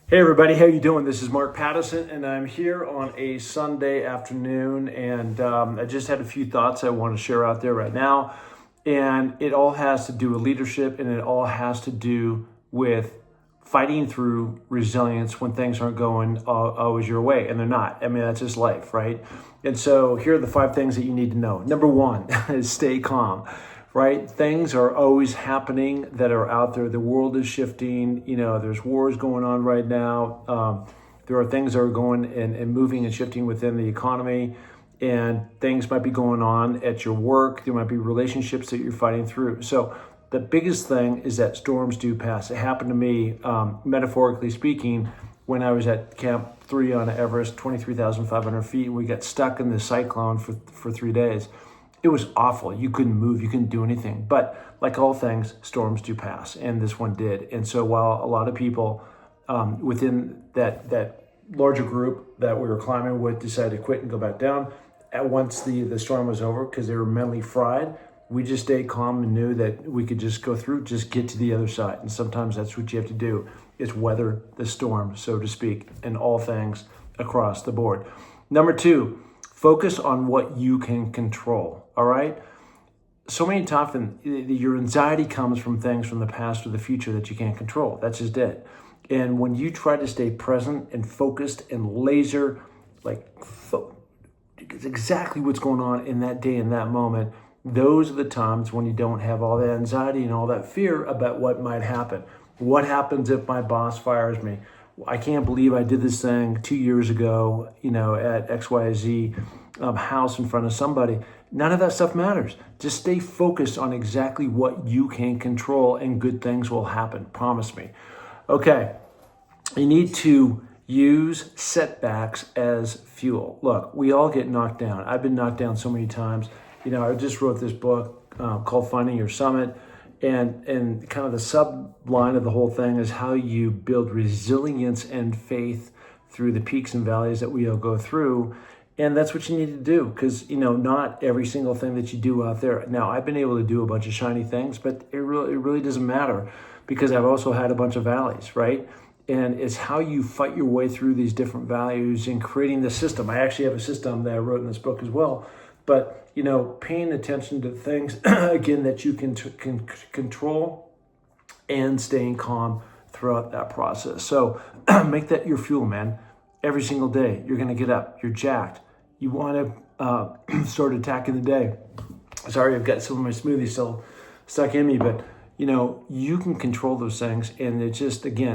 Hey everybody, how you doing? This is Mark Pattison, and I'm here on a Sunday afternoon, and I just had a few thoughts I want to share out there right now, and it all has to do with leadership, and it all has to do with fighting through resilience when things aren't going always your way, and they're not. I mean, that's just life, right? And so here are the 5 things that you need to know. Number 1 is stay calm. Right? Things are always happening that are out there. The world is shifting. You know, there's wars going on right now. There are things that are going and moving and shifting within the economy, and things might be going on at your work. There might be relationships that you're fighting through. So the biggest thing is that storms do pass. It happened to me, metaphorically speaking, when I was at Camp 3 on Everest, 23,500 feet, and we got stuck in the cyclone for 3 days. It was awful. You couldn't move. You couldn't do anything. But like all things, storms do pass, and this one did. And so while a lot of people within that larger group that we were climbing with decided to quit and go back down, at once the storm was over because they were mentally fried, we just stayed calm and knew that we could just go through, just get to the other side. And sometimes that's what you have to do, is weather the storm, so to speak, in all things across the board. Number 2, focus on what you can control, all right? So many times your anxiety comes from things from the past or the future that you can't control. That's just it. And when you try to stay present and focused and laser, it's exactly what's going on in that day, in that moment, those are the times when you don't have all that anxiety and all that fear about what might happen. What happens if my boss fires me? I can't believe I did this thing 2 years ago, at XYZ house in front of somebody. None of that stuff matters. Just stay focused on exactly what you can control, and good things will happen. Promise me. Okay, you need to use setbacks as fuel. Look, we all get knocked down. I've been knocked down so many times. I just wrote this book called Finding Your Summit. And kind of the subline of the whole thing is how you build resilience and faith through the peaks and valleys that we all go through. And that's what you need to do, because, not every single thing that you do out there. Now, I've been able to do a bunch of shiny things, but it really doesn't matter, because I've also had a bunch of valleys, right? And it's how you fight your way through these different values and creating the system. I actually have a system that I wrote in this book as well. But, paying attention to things, again, that you can control, and staying calm throughout that process. So make that your fuel, man. Every single day, you're going to get up. You're jacked. You want to start attacking the day. Sorry, I've got some of my smoothie still stuck in me, but, you can control those things. And it's just, again,